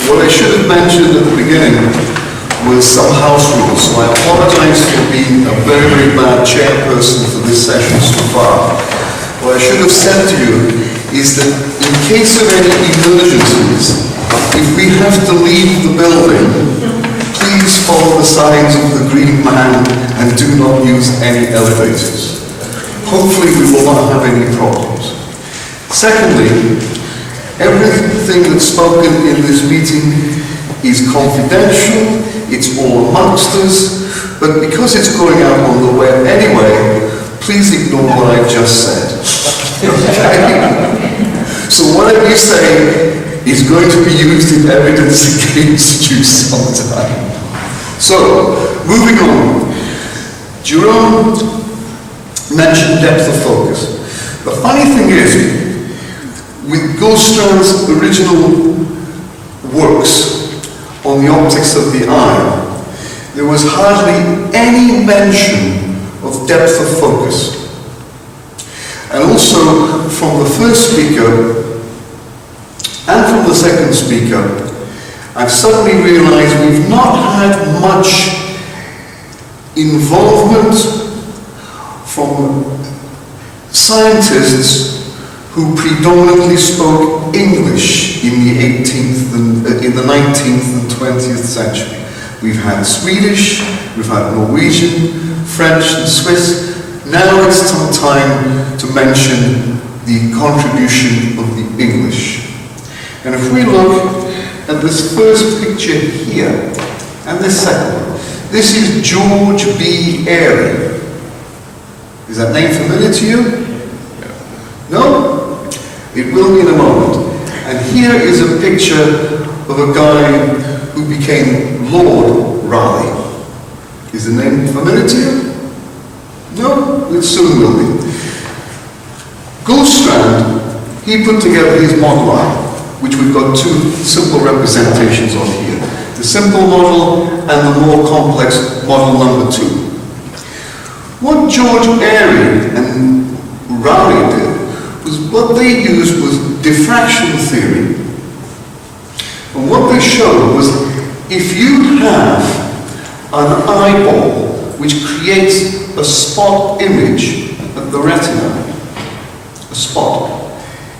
What I should have mentioned at the beginning was some house rules, so I apologize for being a very, very bad chairperson for this session so far. What I should have said to you is that in case of any emergencies, if we have to leave the building, please follow the signs of the green man and do not use any elevators. Hopefully we will not have any problems. Secondly, everything that's spoken in this meeting is confidential, it's all amongst us, but because it's going out on the web anyway, please ignore what I just said. Okay? So whatever you say is going to be used in evidence against you sometime. So, moving on. Jerome mentioned depth of focus. The funny thing is, with Goldstrand's original works on the optics of the eye, there was hardly any mention of depth of focus. And also, from the first speaker and from the second speaker, I've suddenly realized we've not had much involvement from scientists who predominantly spoke English in the 19th and 20th century. We've had Swedish, we've had Norwegian, French and Swiss. Now it's some time to mention the contribution of the English. And if we look at this first picture here, and this second one, this is George B. Airy. Is that name familiar to you? No? It will be in a moment. And here is a picture of a guy who became Lord Raleigh. Is the name familiar to you? No? It soon will be. Goldstrand, he put together his model eye, which we've got two simple representations of here. The simple model and the more complex model number 2. What George Airy and Raleigh did was what they used was diffraction theory. And what they showed was if you have an eyeball which creates a spot image at the retina, a spot,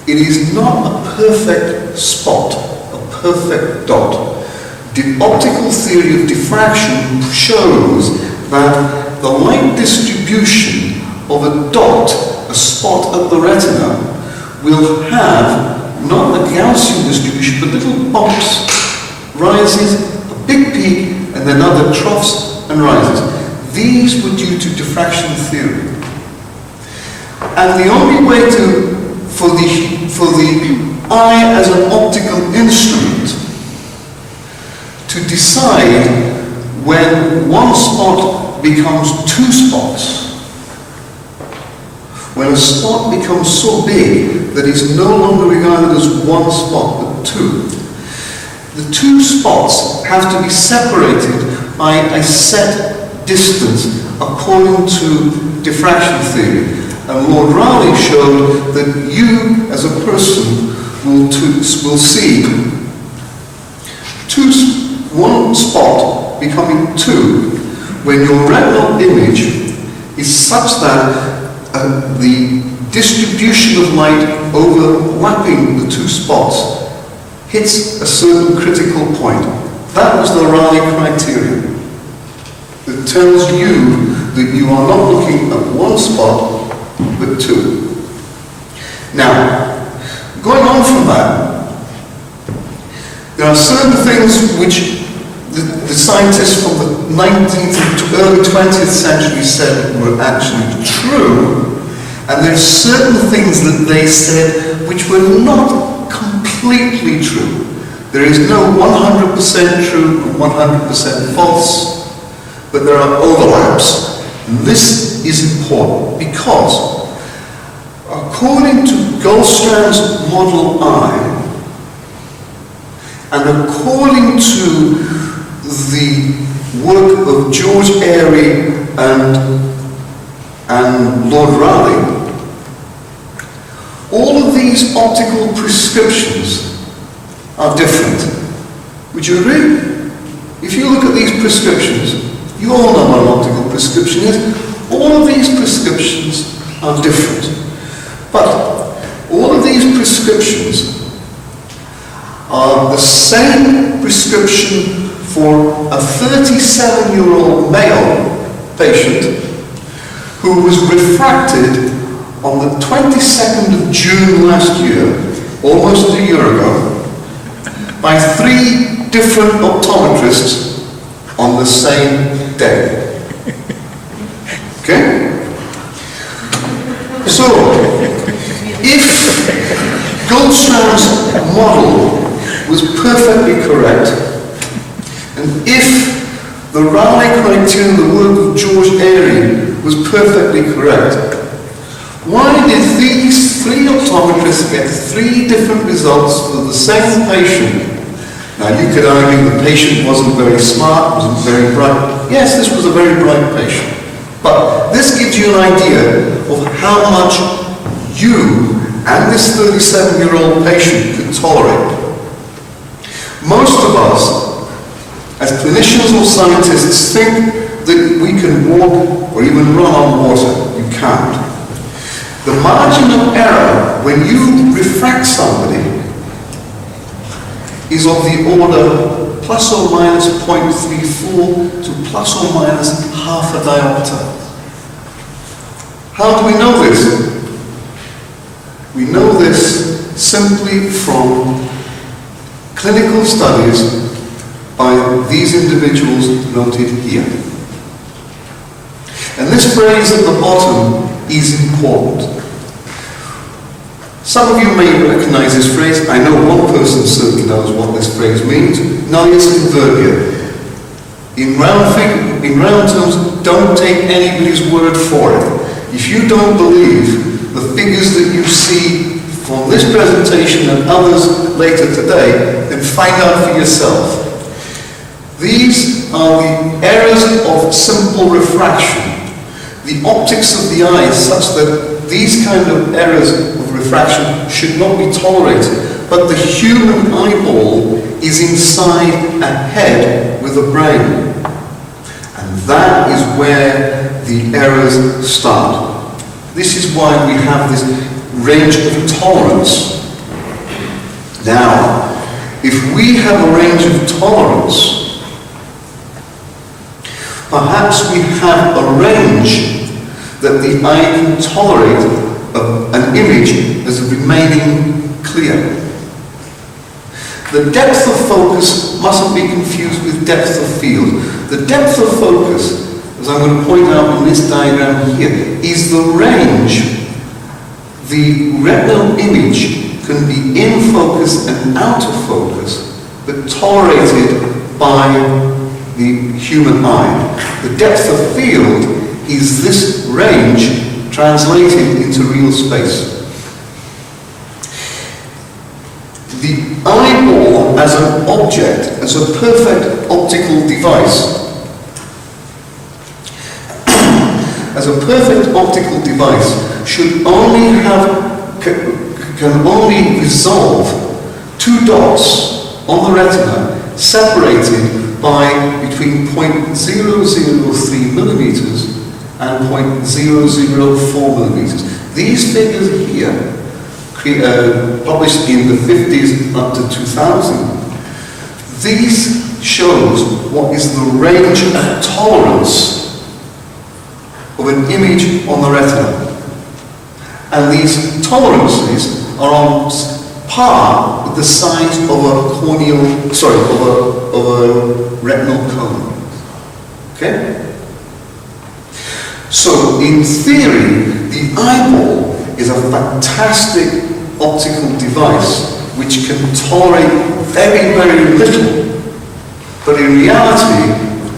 it is not a perfect spot, a perfect dot. The optical theory of diffraction shows that the light distribution of a dot, a spot at the retina, will have not a Gaussian distribution, but little bumps, rises, a big peak, and then other troughs and rises. These were due to diffraction theory. And the only way for the eye as an optical instrument to decide when one spot becomes two spots, when a spot becomes so big that it's no longer regarded as one spot but two. The two spots have to be separated by a set distance according to diffraction theory. And Lord Raleigh showed that you, as a person, will see one spot becoming two when your retinal image is such that the distribution of light overlapping the two spots hits a certain critical point. That was the Raleigh criterion. It tells you that you are not looking at one spot but two. Now, going on from that, there are certain things which the scientists from the 19th and early 20th century said were actually true, and there are certain things that they said which were not completely true. There is no 100% true and 100% false, but there are overlaps. And this is important because, according to Goldstrand's model eye, and according to the work of George Airy and Lord Raleigh, all of these optical prescriptions are different. Would you agree? If you look at these prescriptions, you all know what an optical prescription is. All of these prescriptions are different. But all of these prescriptions are the same prescription for a 37-year-old male patient who was refracted on the 22nd of June last year, almost a year ago, by 3 different optometrists on the same day. Okay? So, if Goldstrand's model was perfectly correct, and if the Raleigh criterion, the work of George Airy, was perfectly correct, why did these 3 optometrists get 3 different results for the same patient? Now you could argue the patient wasn't very smart, wasn't very bright. Yes, this was a very bright patient. But this gives you an idea of how much you and this 37-year-old patient could tolerate. Most of us, as clinicians or scientists, think that we can walk or even run on water. You can't. The margin of error when you refract somebody is of the order plus or minus 0.34 to plus or minus half a diopter. How do we know this? We know this simply from clinical studies by these individuals noted here. And this phrase at the bottom is important. Some of you may recognize this phrase. I know one person certainly knows what this phrase means. Nullius convergere. In round terms, don't take anybody's word for it. If you don't believe the figures that you see from this presentation and others later today, then find out for yourself. These are the errors of simple refraction. The optics of the eye is such that these kind of errors of refraction should not be tolerated. But the human eyeball is inside a head with a brain. And that is where the errors start. This is why we have this range of tolerance. Now, if we have a range of tolerance, perhaps we have a range that the eye can tolerate an image as remaining clear. The depth of focus mustn't be confused with depth of field. The depth of focus, as I'm going to point out in this diagram here, is the range the retinal image can be in focus and out of focus, but tolerated by the human eye. The depth of field is this range translated into real space. The eyeball as an object, as a perfect optical device, as a perfect optical device, should only have, can only resolve 2 dots on the retina separated by between 0.003 millimeters and 0.004 millimeters. These figures here, published in the 50s up to 2000, these shows what is the range of tolerance of an image on the retina. And these tolerances are on par with the size of a corneal, of a retinal cone. Okay? So, in theory, the eyeball is a fantastic optical device which can tolerate very, very little. But in reality,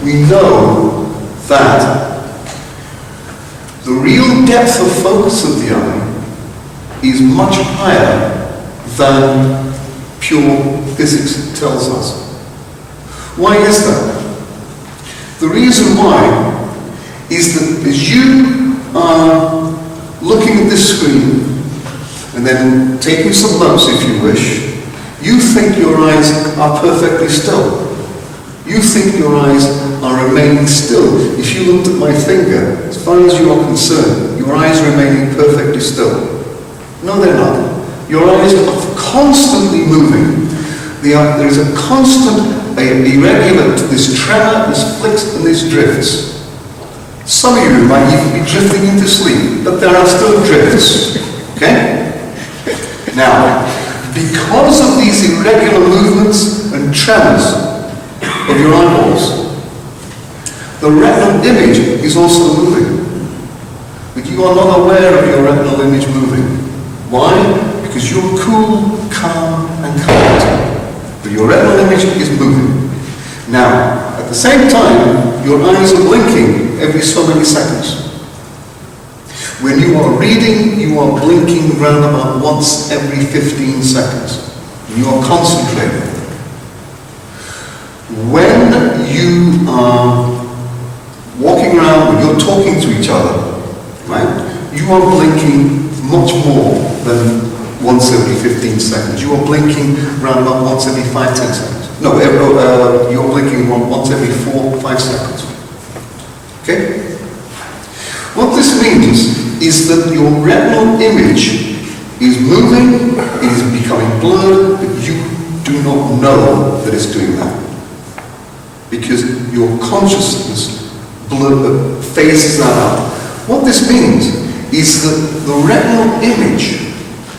we know that the real depth of focus of the eye is much higher than pure physics tells us. Why is that? The reason why is that as you are looking at this screen and then taking some notes if you wish, You think your eyes are perfectly still. You think your eyes are remaining still. If you looked at my finger, as far as you are concerned, your eyes are remaining perfectly still. No, they're not. Your eyes are constantly moving. There is a constant, irregular, this tremor, this flicks and this drifts. Some of you might even be drifting into sleep, but there are still drifts. Okay? Now, because of these irregular movements and tremors of your eyeballs, the retinal image is also moving. But you are not aware of your retinal image moving. Why? Because you're cool, calm, and collected. But your retinal image is moving. Now, at the same time, your eyes are blinking every so many seconds. When you are reading, you are blinking round about once every 15 seconds. You are concentrating. When you are walking around, when you're talking to each other, right, you are blinking much more than once every 15 seconds. You are blinking round about once every 5-10 seconds. No, you're blinking once every 4-5 seconds. Okay? What this means is that your retinal image is moving, it is becoming blurred, but you do not know that it's doing that. Because your consciousness phases that out. What this means is that the retinal image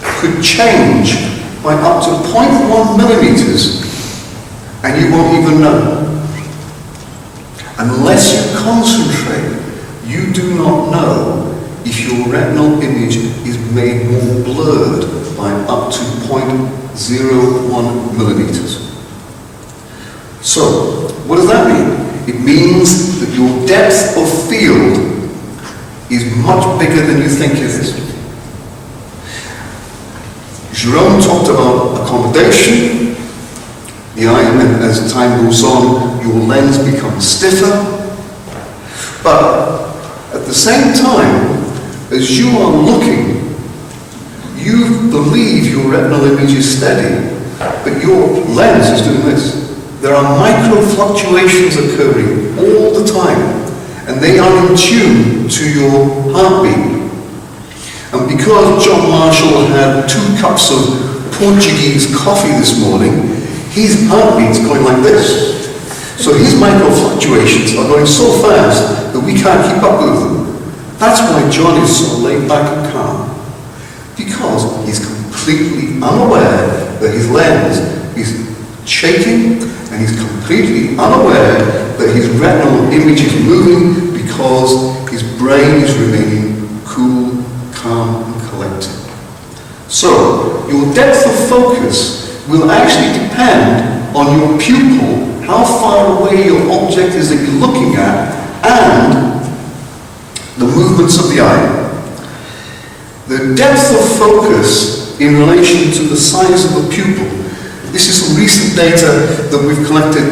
could change by up to 0.1 millimeters and you won't even know. Unless you concentrate, you do not know if your retinal image is made more blurred by up to 0.01 millimeters. So, what does that mean? It means that your depth of field is much bigger than you think it is. Jerome talked about accommodation. The eye, and as time goes on, your lens becomes stiffer. But at the same time, as you are looking, you believe your retinal image is steady, but your lens is doing this. There are micro fluctuations occurring all the time, and they are in tune to your heartbeat. And because John Marshall had 2 cups of Portuguese coffee this morning, his heartbeat's going like this. So his micro fluctuations are going so fast that we can't keep up with them. That's why John is so laid back and calm. Because he's completely unaware that his lens is shaking, and he's completely unaware that his retinal image is moving because his brain is remaining cool, calm, and collected. So, your depth of focus will actually depend on your pupil, how far away your object is that you're looking at, and the movements of the eye. The depth of focus in relation to the size of the pupil. This is some recent data that we've collected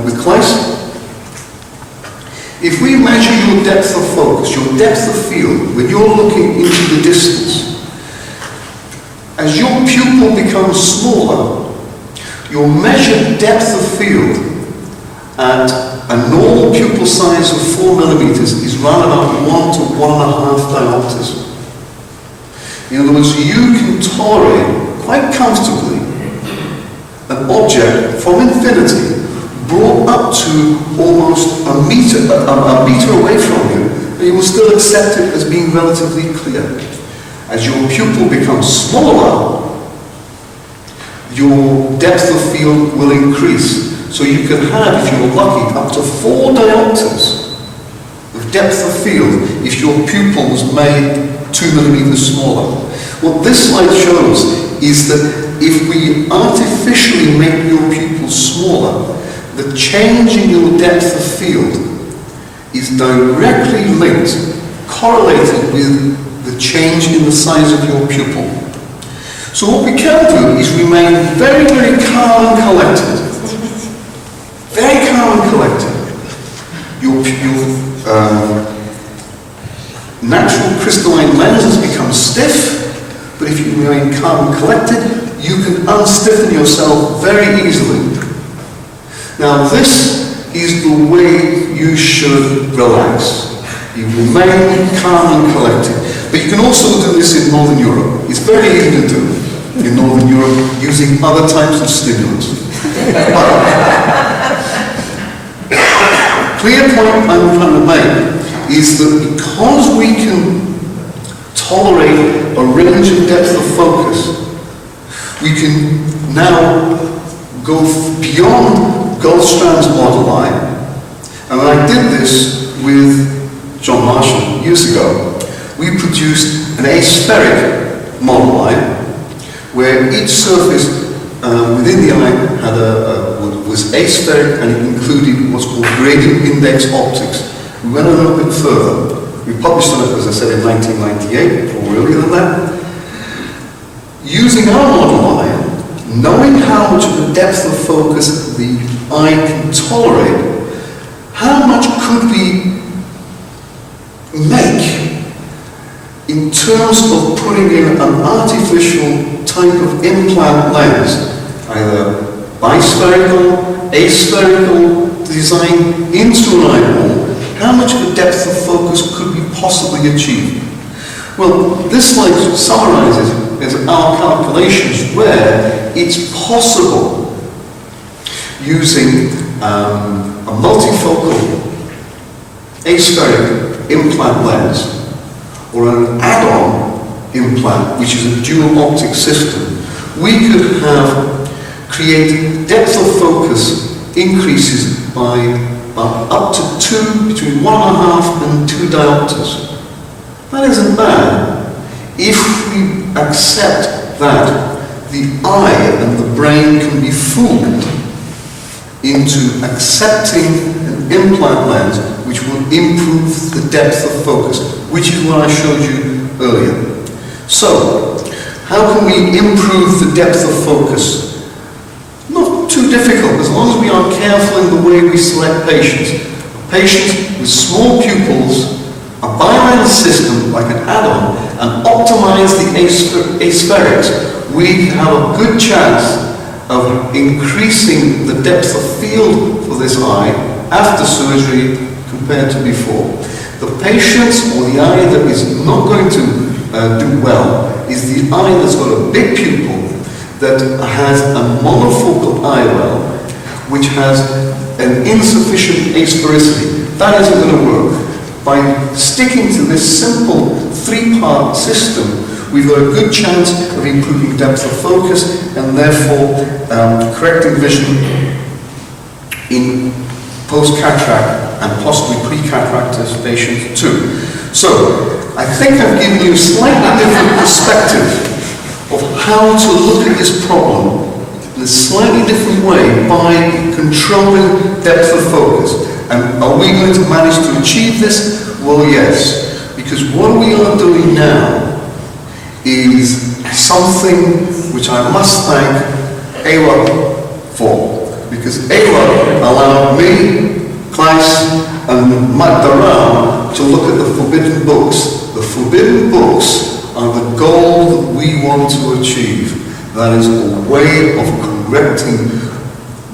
with Kleist. If we measure your depth of focus, your depth of field, when you're looking into the distance, as your pupil becomes smaller, your measured depth of field at a normal pupil size of 4 millimeters is around about 1 to 1.5 diopters. In other words, you can tolerate quite comfortably an object from infinity brought up to almost a meter away from you, and you will still accept it as being relatively clear. As your pupil becomes smaller, your depth of field will increase. So you can have, if you're lucky, up to 4 diopters of depth of field if your pupil was made 2 millimeters smaller. What this slide shows is that if we artificially make your pupil smaller, the change in your depth of field is directly linked, correlated with the change in the size of your pupil. So what we can do is remain very, very calm and collected. Very calm and collected. Your natural crystalline lenses become stiff, but if you remain calm and collected, you can unstiffen yourself very easily. Now this is the way you should relax. You remain calm and collected. But you can also do this in Northern Europe. It's very easy to do in Northern Europe using other types of stimulants. Clear point I'm trying to make is that because we can tolerate a range and depth of focus, we can now go beyond Goldstrand's model line. And I did this with John Marshall years ago. We produced an aspheric model line where each surface within the eye had was aspheric, and it included what's called gradient index optics. We went a little bit further. We published on it, as I said, in 1998, or earlier than that. Using our model line, knowing how much of a depth of focus the eye can tolerate, how much could we make in terms of putting in an artificial type of implant lens, either bispherical, aspherical design into an eyeball, how much of a depth of focus could we possibly achieve? Well, this slide summarizes our calculations where it's possible using a multifocal aspheric implant lens or an add-on implant, which is a dual optic system. We could create depth of focus increases by up to between 1.5 and 2 diopters. That isn't bad if we accept that the eye and the brain can be fooled into accepting an implant lens which will improve the depth of focus, which is what I showed you earlier. So, how can we improve the depth of focus? Not too difficult, as long as we are careful in the way we select patients. Patients with small pupils, a bilateral system like an add-on, and optimize the aspherics, we have a good chance of increasing the depth of field for this eye after surgery compared to before. The patients or the eye that is not going to do well is the eye that's got a big pupil that has a monofocal IOL which has an insufficient asphericity. That isn't going to work. By sticking to this simple 3-part system, we've got a good chance of improving depth of focus and therefore correcting vision in post-cataract and possibly pre-cataractous patients too. So, I think I've given you a slightly different perspective of how to look at this problem in a slightly different way by controlling depth of focus. And are we going to manage to achieve this? Well, yes, because what we are doing now is something which I must thank AWA for, because AWA allowed me, Klaes, and Matt Doran to look at the forbidden books. The forbidden books are the goal that we want to achieve. That is a way of correcting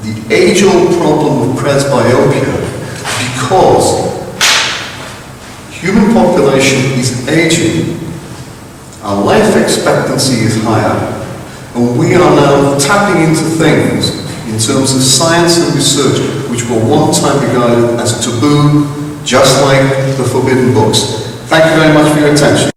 the age-old problem of presbyopia, because human population is aging, our life expectancy is higher, and we are now tapping into things in terms of science and research which were one time regarded as taboo, just like the forbidden books. Thank you very much for your attention.